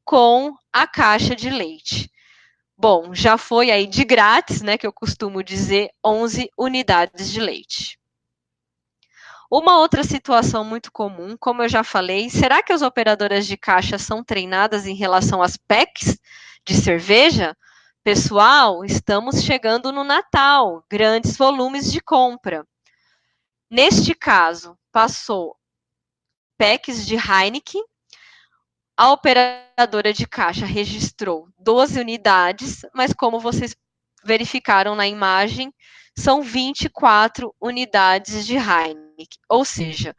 com a caixa de leite. Bom, já foi aí de grátis, né, que eu costumo dizer, 11 unidades de leite. Uma outra situação muito comum, como eu já falei, será que as operadoras de caixa são treinadas em relação às packs de cerveja? Pessoal, estamos chegando no Natal, grandes volumes de compra. Neste caso, passou packs de Heineken, a operadora de caixa registrou 12 unidades, mas como vocês verificaram na imagem, são 24 unidades de Heineken, ou seja,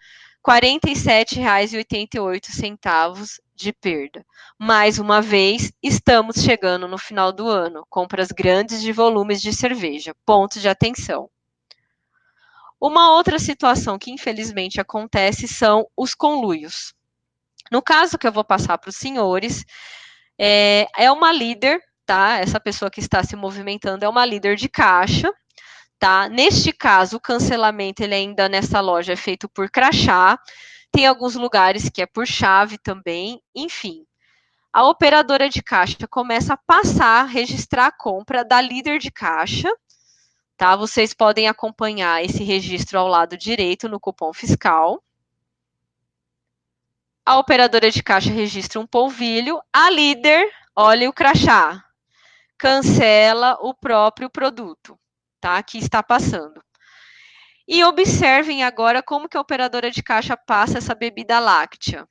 R$ 47,88 de perda. Mais uma vez, estamos chegando no final do ano, compras grandes de volumes de cerveja. Ponto de atenção. Uma outra situação que infelizmente acontece são os conluios. No caso que eu vou passar para os senhores, é uma líder, tá? Essa pessoa que está se movimentando é uma líder de caixa, tá? Neste caso, o cancelamento ele ainda nessa loja é feito por crachá. Tem alguns lugares que é por chave também, enfim. A operadora de caixa começa a passar, registrar a compra da líder de caixa, tá? Vocês podem acompanhar esse registro ao lado direito no cupom fiscal. A operadora de caixa registra um polvilho, a líder olha o crachá, cancela o próprio produto, tá? Que está passando. E observem agora como que a operadora de caixa passa essa bebida láctea.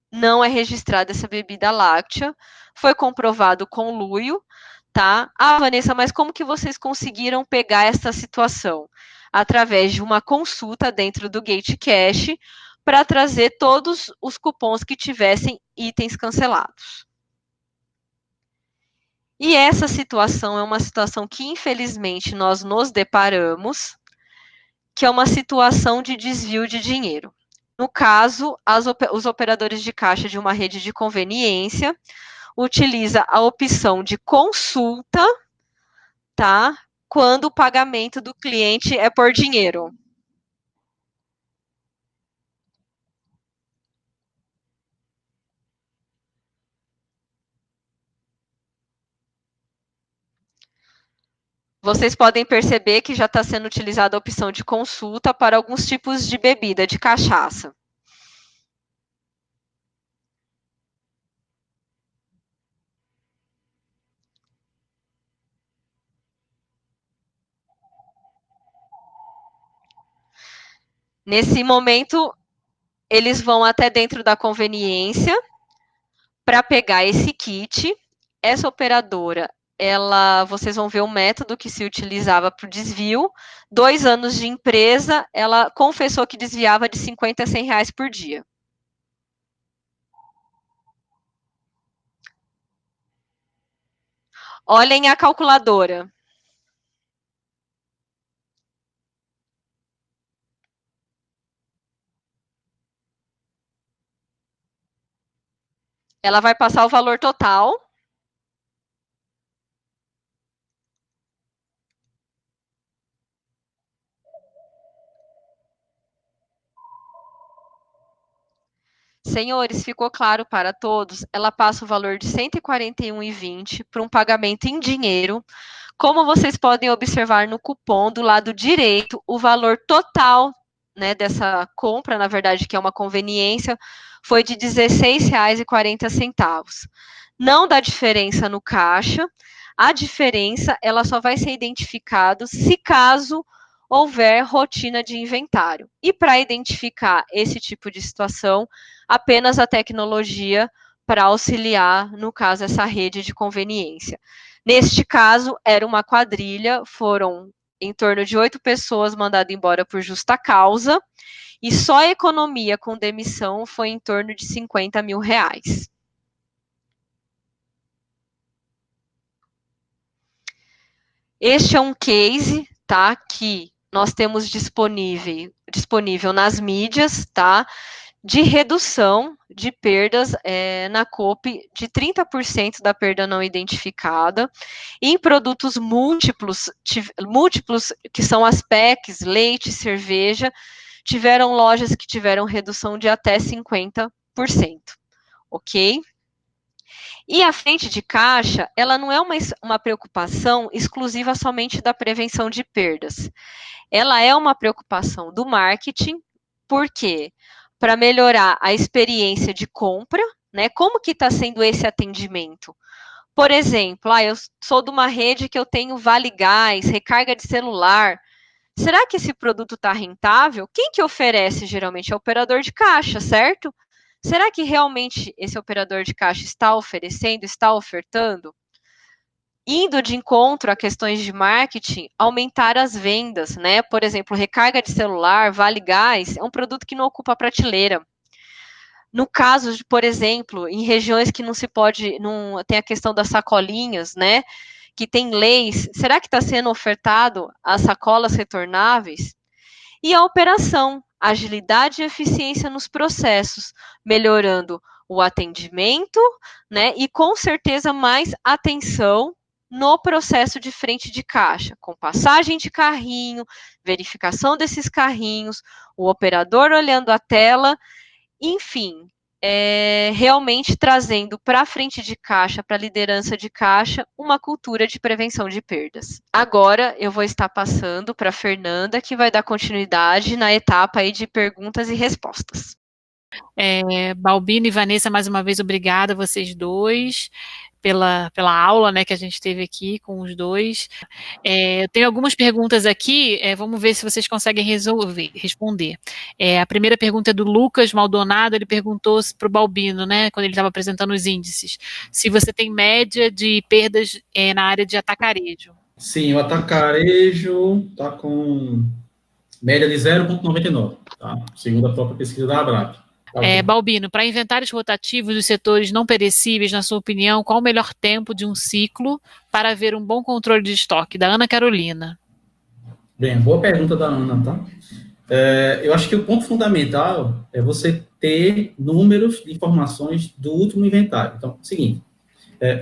Não é registrada essa bebida láctea, foi comprovado conluio, tá? Ah, Vanessa, mas como que vocês conseguiram pegar essa situação? Através de uma consulta dentro do Gate Cash para trazer todos os cupons que tivessem itens cancelados. E essa situação é uma situação que, infelizmente, nós nos deparamos, que é uma situação de desvio de dinheiro. No caso, os operadores de caixa de uma rede de conveniência utiliza a opção de consulta, tá? Quando o pagamento do cliente é por dinheiro. Vocês podem perceber que já está sendo utilizada a opção de consulta para alguns tipos de bebida, de cachaça. Nesse momento, eles vão até dentro da conveniência para pegar esse kit. Essa operadora, vocês vão ver o método que se utilizava para o desvio. 2 anos de empresa, ela confessou que desviava de 50 a 100 reais por dia. Olhem a calculadora. Ela vai passar o valor total. Senhores, ficou claro para todos? Ela passa o valor de R$ 141,20 para um pagamento em dinheiro. Como vocês podem observar no cupom do lado direito, o valor total, né, dessa compra, na verdade, que é uma conveniência, foi de R$ 16,40. Não dá diferença no caixa. A diferença, ela só vai ser identificada se caso houver rotina de inventário. E para identificar esse tipo de situação, apenas a tecnologia para auxiliar, no caso, essa rede de conveniência. Neste caso, era uma quadrilha, foram em torno de 8 pessoas mandadas embora por justa causa, e só a economia com demissão foi em torno de R$ 50 mil. Este é um case, tá, que nós temos disponível nas mídias, tá, de redução de perdas na COP de 30% da perda não identificada, em produtos múltiplos, que são as PECs, leite, cerveja, tiveram lojas que tiveram redução de até 50%, ok? E a frente de caixa, ela não é uma preocupação exclusiva somente da prevenção de perdas. Ela é uma preocupação do marketing, por quê? Para melhorar a experiência de compra, né? Como que está sendo esse atendimento? Por exemplo, eu sou de uma rede que eu tenho vale gás, recarga de celular. Será que esse produto está rentável? Quem que oferece geralmente é o operador de caixa, certo? Será que realmente esse operador de caixa está oferecendo, está ofertando? indo de encontro a questões de marketing, aumentar as vendas, né? Por exemplo, recarga de celular, vale gás, é um produto que não ocupa a prateleira. No caso de, por exemplo, em regiões que não se pode, não tem a questão das sacolinhas, né? Que tem leis, será que está sendo ofertado as sacolas retornáveis? E a operação, agilidade e eficiência nos processos, melhorando o atendimento, né? E com certeza mais atenção no processo de frente de caixa, com passagem de carrinho, verificação desses carrinhos, o operador olhando a tela, enfim, realmente trazendo para a frente de caixa, para a liderança de caixa, uma cultura de prevenção de perdas. Agora eu vou estar passando para a Fernanda, que vai dar continuidade na etapa aí de perguntas e respostas. Balbino e Vanessa, mais uma vez, obrigada a vocês dois pela aula, né, que a gente teve aqui com os dois. Eu tenho algumas perguntas aqui, vamos ver se vocês conseguem responder. A primeira pergunta é do Lucas Maldonado, ele perguntou para o Balbino, né, quando ele estava apresentando os índices, se você tem média de perdas na área de atacarejo. Sim, o atacarejo está com média de 0,99, tá? Segundo a própria pesquisa da Abrap. Balbino, para inventários rotativos dos setores não perecíveis, na sua opinião, qual o melhor tempo de um ciclo para haver um bom controle de estoque? Da Ana Carolina. Bem, boa pergunta da Ana, tá? Eu acho que o ponto fundamental é você ter números de informações do último inventário. Então, é o seguinte,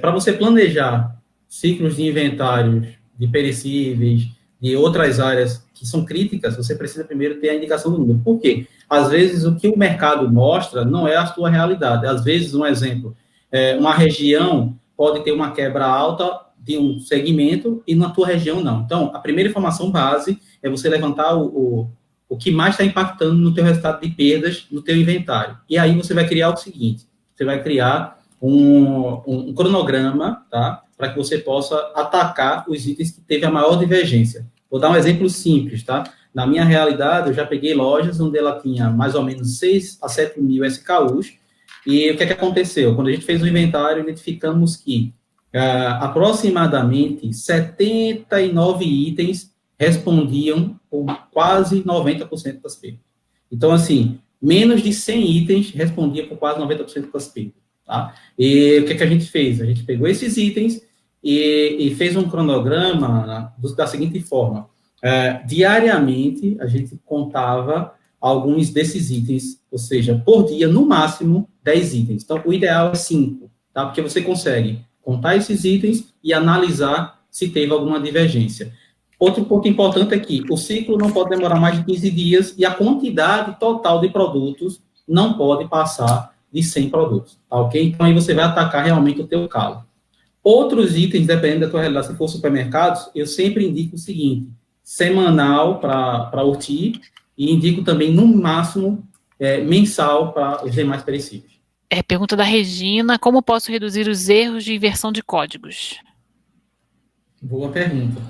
para você planejar ciclos de inventários de perecíveis, de outras áreas que são críticas, você precisa primeiro ter a indicação do número. Por quê? Às vezes, o que o mercado mostra não é a sua realidade. Às vezes, um exemplo, uma região pode ter uma quebra alta de um segmento e na tua região não. Então, a primeira informação base é você levantar o que mais está impactando no teu resultado de perdas no teu inventário. E aí você vai criar o seguinte, você vai criar um cronograma, tá? Para que você possa atacar os itens que teve a maior divergência. Vou dar um exemplo simples, tá? Na minha realidade, eu já peguei lojas onde ela tinha mais ou menos 6 a 7 mil SKUs, e o que aconteceu? Quando a gente fez o inventário, identificamos que aproximadamente 79 itens respondiam por quase 90% das perdas. Então, assim, menos de 100 itens respondiam por quase 90% das perdas. Tá? E o que a gente fez? A gente pegou esses itens e fez um cronograma da seguinte forma. Diariamente, a gente contava alguns desses itens, ou seja, por dia, no máximo, 10 itens. Então, o ideal é 5, tá? Porque você consegue contar esses itens e analisar se teve alguma divergência. Outro ponto importante é que o ciclo não pode demorar mais de 15 dias e a quantidade total de produtos não pode passar de 100 produtos, tá ok? Então, aí você vai atacar realmente o teu calo. Outros itens, dependendo da tua realidade, se for supermercados, eu sempre indico o seguinte, semanal para urtir e indico também, no máximo, mensal para os demais perecíveis. Pergunta da Regina, como posso reduzir os erros de inversão de códigos? Boa pergunta.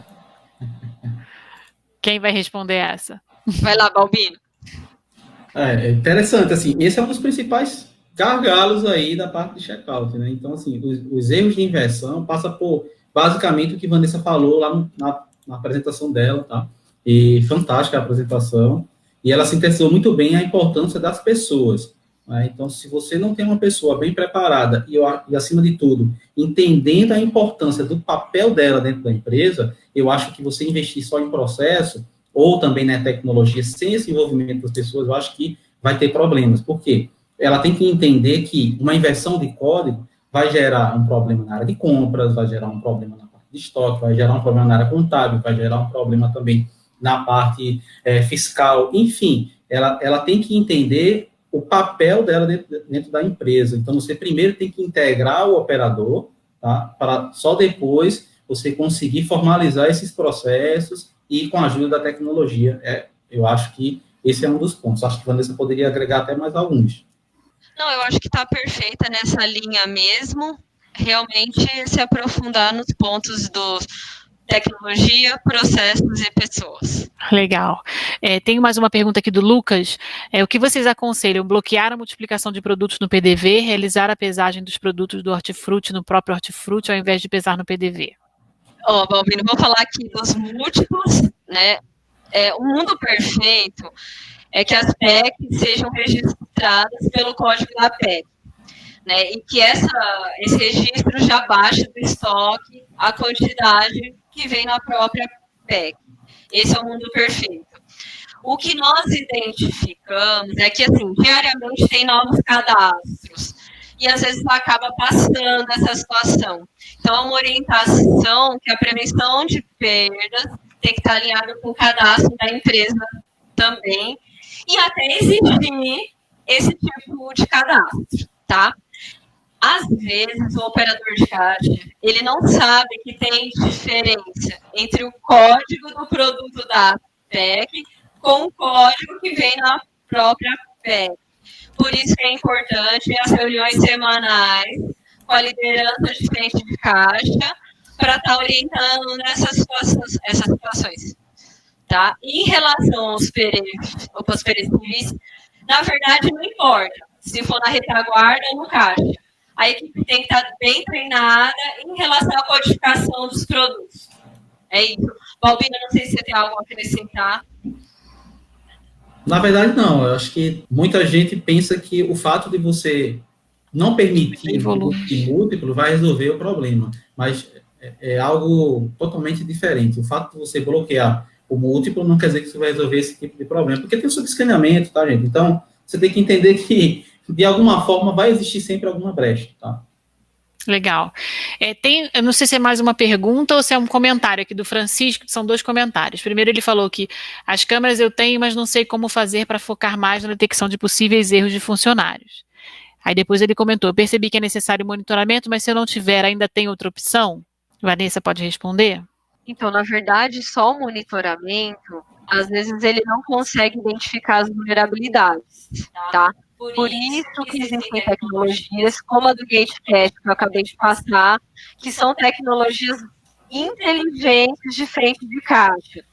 Quem vai responder essa? Vai lá, Balbino. É interessante, assim, esse é um dos principais gargalos aí da parte de checkout, né? Então, assim, os erros de inversão passa por, basicamente, o que Vanessa falou lá na apresentação dela, tá? E fantástica a apresentação, e ela sintetizou muito bem a importância das pessoas, né? Então, se você não tem uma pessoa bem preparada e, acima de tudo, entendendo a importância do papel dela dentro da empresa, eu acho que você investir só em processo, ou também na tecnologia, sem esse envolvimento das pessoas, eu acho que vai ter problemas. Por quê? Ela tem que entender que uma inversão de código vai gerar um problema na área de compras, vai gerar um problema na parte de estoque, vai gerar um problema na área contábil, vai gerar um problema também na parte fiscal, enfim, ela tem que entender o papel dela dentro da empresa. Então, você primeiro tem que integrar o operador, tá? Para só depois você conseguir formalizar esses processos e com a ajuda da tecnologia. Eu acho que esse é um dos pontos. Acho que a Vanessa poderia agregar até mais alguns. Não, eu acho que está perfeita nessa linha mesmo, realmente se aprofundar nos pontos do tecnologia, processos e pessoas. Legal. Tenho mais uma pergunta aqui do Lucas. O que vocês aconselham? Bloquear a multiplicação de produtos no PDV, realizar a pesagem dos produtos do hortifruti no próprio hortifruti, ao invés de pesar no PDV? Balbino, vou falar aqui dos múltiplos, né? O mundo perfeito é que as PECs sejam registradas pelo código da PEC, né? E que esse registro já baixe do estoque a quantidade que vem na própria PEC. Esse é o mundo perfeito. O que nós identificamos é que, assim, diariamente tem novos cadastros. E às vezes acaba passando essa situação. Então, é uma orientação que a prevenção de perdas tem que estar alinhada com o cadastro da empresa também, e até exigir esse tipo de cadastro, tá? Às vezes, o operador de caixa, ele não sabe que tem diferença entre o código do produto da PEC com o código que vem na própria PEC. Por isso que é importante as reuniões semanais com a liderança de frente de caixa para estar orientando essas situações. Tá? Em relação aos perecíveis, na verdade não importa se for na retaguarda ou no caixa. A equipe tem que estar bem treinada em relação à codificação dos produtos. É isso. Balbino, não sei se você tem algo a acrescentar. Na verdade, não. Eu acho que muita gente pensa que o fato de você não permitir múltiplo vai resolver o problema. Mas é algo totalmente diferente. O fato de você bloquear o múltiplo não quer dizer que você vai resolver esse tipo de problema. Porque tem o subescaneamento, tá, gente? Então, você tem que entender que, de alguma forma, vai existir sempre alguma brecha, tá? Legal. Eu não sei se é mais uma pergunta ou se é um comentário aqui do Francisco, que são 2 comentários. Primeiro, ele falou que as câmeras eu tenho, mas não sei como fazer para focar mais na detecção de possíveis erros de funcionários. Aí depois ele comentou, eu percebi que é necessário monitoramento, mas se eu não tiver, ainda tem outra opção? Vanessa, pode responder? Então, na verdade, só o monitoramento, às vezes ele não consegue identificar as vulnerabilidades, tá? Por isso que existem tecnologias como a do GateCache, que eu acabei de passar, que são tecnologias inteligentes de frente de caixa.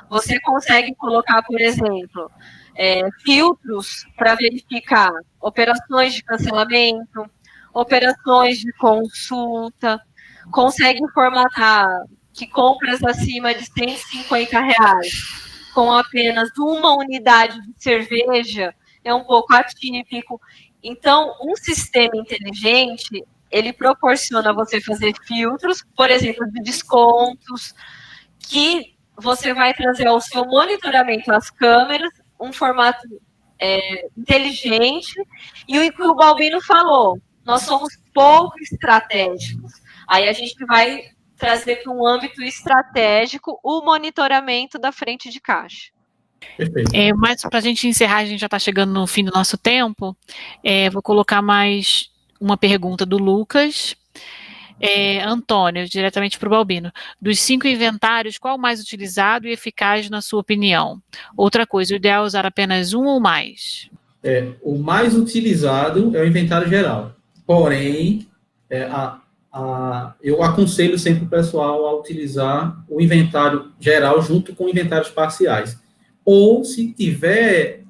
Você consegue colocar, por exemplo, filtros para verificar operações de cancelamento, operações de consulta, consegue formatar que compras acima de R$150 com apenas uma unidade de cerveja é um pouco atípico. Então, um sistema inteligente, ele proporciona você fazer filtros, por exemplo, de descontos, que você vai trazer ao seu monitoramento às câmeras, um formato inteligente, e o que o Balbino falou, nós somos pouco estratégicos. Aí a gente vai trazer para um âmbito estratégico o monitoramento da frente de caixa. Mas para a gente encerrar, a gente já está chegando no fim do nosso tempo, vou colocar mais uma pergunta do Lucas. Antônio, diretamente para o Balbino. Dos 5 inventários, qual o mais utilizado e eficaz na sua opinião? Outra coisa, o ideal é usar apenas um ou mais? O mais utilizado é o inventário geral. Porém, eu aconselho sempre o pessoal a utilizar o inventário geral junto com inventários parciais. Ou, se tiver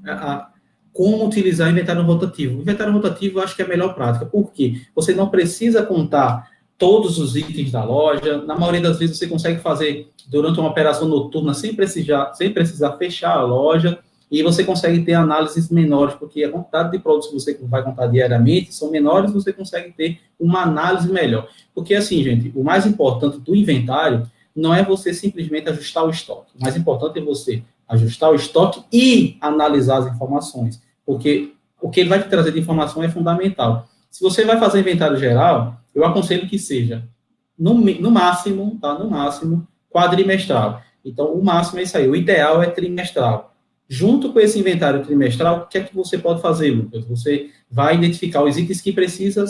como utilizar inventário rotativo. O inventário rotativo eu acho que é a melhor prática. Por quê? Você não precisa contar todos os itens da loja. Na maioria das vezes você consegue fazer durante uma operação noturna sem precisar fechar a loja. E você consegue ter análises menores, porque a quantidade de produtos que você vai contar diariamente são menores, você consegue ter uma análise melhor. Porque, assim, gente, o mais importante do inventário não é você simplesmente ajustar o estoque. O mais importante é você ajustar o estoque e analisar as informações. Porque o que ele vai te trazer de informação é fundamental. Se você vai fazer inventário geral, eu aconselho que seja, no máximo, tá? No máximo, quadrimestral. Então, o máximo é isso aí. O ideal é trimestral. Junto com esse inventário trimestral, o que é que você pode fazer, Lucas? Você vai identificar os itens que precisam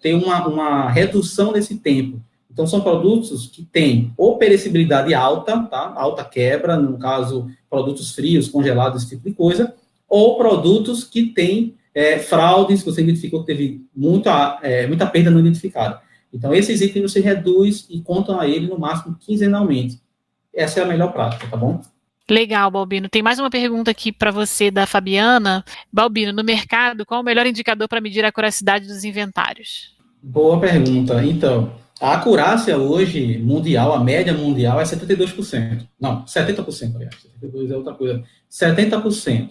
ter uma redução nesse tempo. Então, são produtos que têm ou perecibilidade alta, tá? Alta quebra, no caso, produtos frios, congelados, esse tipo de coisa, ou produtos que têm fraudes, você identificou que teve muita perda não identificada. Então, esses itens você reduz e contam a ele no máximo quinzenalmente. Essa é a melhor prática, tá bom? Legal, Balbino. Tem mais uma pergunta aqui para você da Fabiana. Balbino, no mercado, qual o melhor indicador para medir a acuracidade dos inventários? Boa pergunta. Então, A acurácia hoje, mundial, a média mundial é 72%. Não, 70%, aliás. 72% é outra coisa. 70%.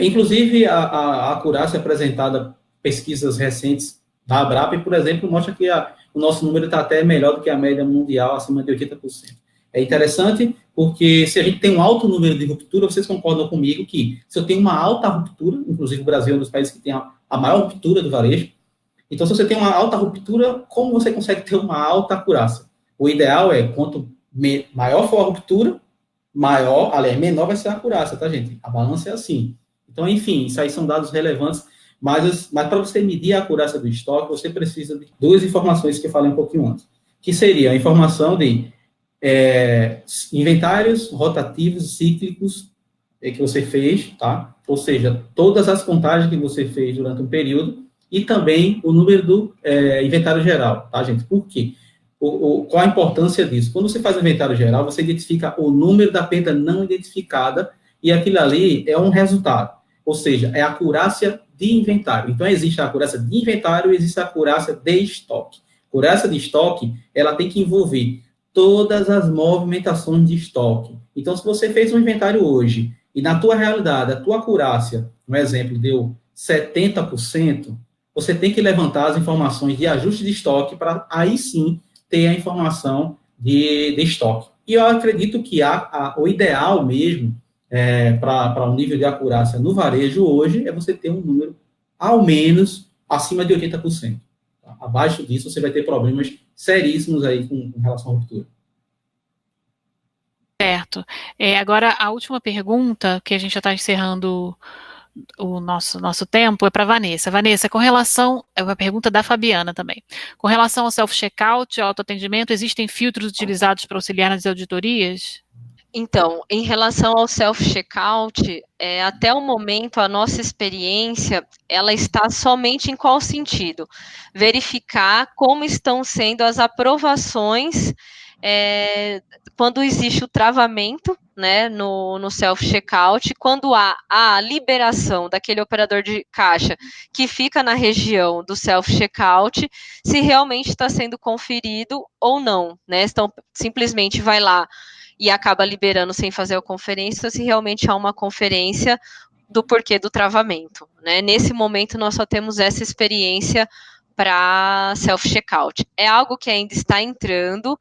Inclusive, a acurácia apresentada, pesquisas recentes da Abrap, por exemplo, mostra que o nosso número está até melhor do que a média mundial, acima de 80%. É interessante porque se a gente tem um alto número de ruptura, vocês concordam comigo que se eu tenho uma alta ruptura, inclusive o Brasil é um dos países que tem a maior ruptura do varejo, então, se você tem uma alta ruptura, como você consegue ter uma alta acurácia? O ideal é, quanto maior for a ruptura, menor vai ser a acurácia, tá, gente? A balança é assim. Então, enfim, isso aí são dados relevantes, mas para você medir a acurácia do estoque, você precisa de duas informações que eu falei um pouquinho antes, que seria a informação de inventários rotativos cíclicos que você fez, tá? Ou seja, todas as contagens que você fez durante um período, e também o número do inventário geral, tá, gente? Por quê? Qual a importância disso? Quando você faz o inventário geral, você identifica o número da perda não identificada e aquilo ali é um resultado. Ou seja, é a acurácia de inventário. Então, existe a acurácia de inventário e existe a acurácia de estoque. A acurácia de estoque, ela tem que envolver todas as movimentações de estoque. Então, se você fez um inventário hoje e na tua realidade, a tua acurácia, um exemplo, deu 70%, você tem que levantar as informações de ajuste de estoque para aí sim ter a informação de estoque. E eu acredito que o ideal mesmo para um nível de acurácia no varejo hoje é você ter um número ao menos acima de 80%. Tá? Abaixo disso você vai ter problemas seríssimos aí com relação à ruptura. Certo. Agora, a última pergunta, que a gente já está encerrando o nosso tempo, é para Vanessa. Vanessa, com relação, é uma pergunta da Fabiana também. Com relação ao self-checkout e autoatendimento, existem filtros utilizados para auxiliar nas auditorias? Então, em relação ao self-checkout, até o momento, a nossa experiência, ela está somente em qual sentido? Verificar como estão sendo as aprovações quando existe o travamento, né, no self-checkout, quando há a liberação daquele operador de caixa que fica na região do self-checkout, se realmente está sendo conferido ou não, né? Então, simplesmente vai lá e acaba liberando sem fazer a conferência, se realmente há uma conferência do porquê do travamento, né? Nesse momento, nós só temos essa experiência para self-checkout. É algo que ainda está entrando,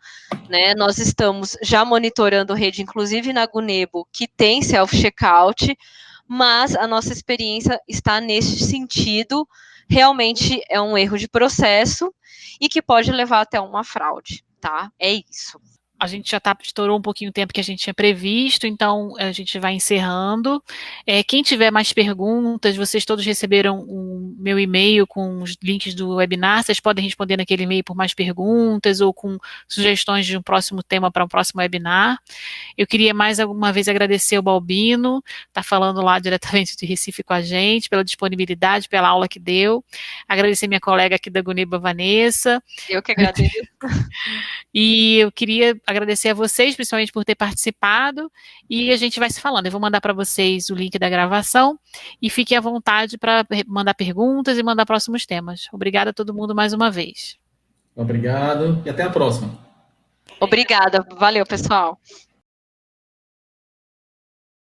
né? Nós estamos já monitorando rede, inclusive na Gunebo, que tem self-checkout, mas a nossa experiência está nesse sentido. Realmente é um erro de processo e que pode levar até uma fraude, tá? É isso. A gente já estourou um pouquinho o tempo que a gente tinha previsto, então a gente vai encerrando. Quem tiver mais perguntas, vocês todos receberam o meu e-mail com os links do webinar, vocês podem responder naquele e-mail por mais perguntas ou com sugestões de um próximo tema para um próximo webinar. Eu queria mais alguma vez agradecer ao Balbino, tá falando lá diretamente de Recife com a gente, pela disponibilidade, pela aula que deu. Agradecer minha colega aqui da Guneba, Vanessa. Eu que agradeço. E eu queria agradecer a vocês, principalmente por ter participado, e a gente vai se falando. Eu vou mandar para vocês o link da gravação e fiquem à vontade para mandar perguntas e mandar próximos temas. Obrigada a todo mundo mais uma vez. Obrigado e até a próxima. Obrigada. Valeu, pessoal.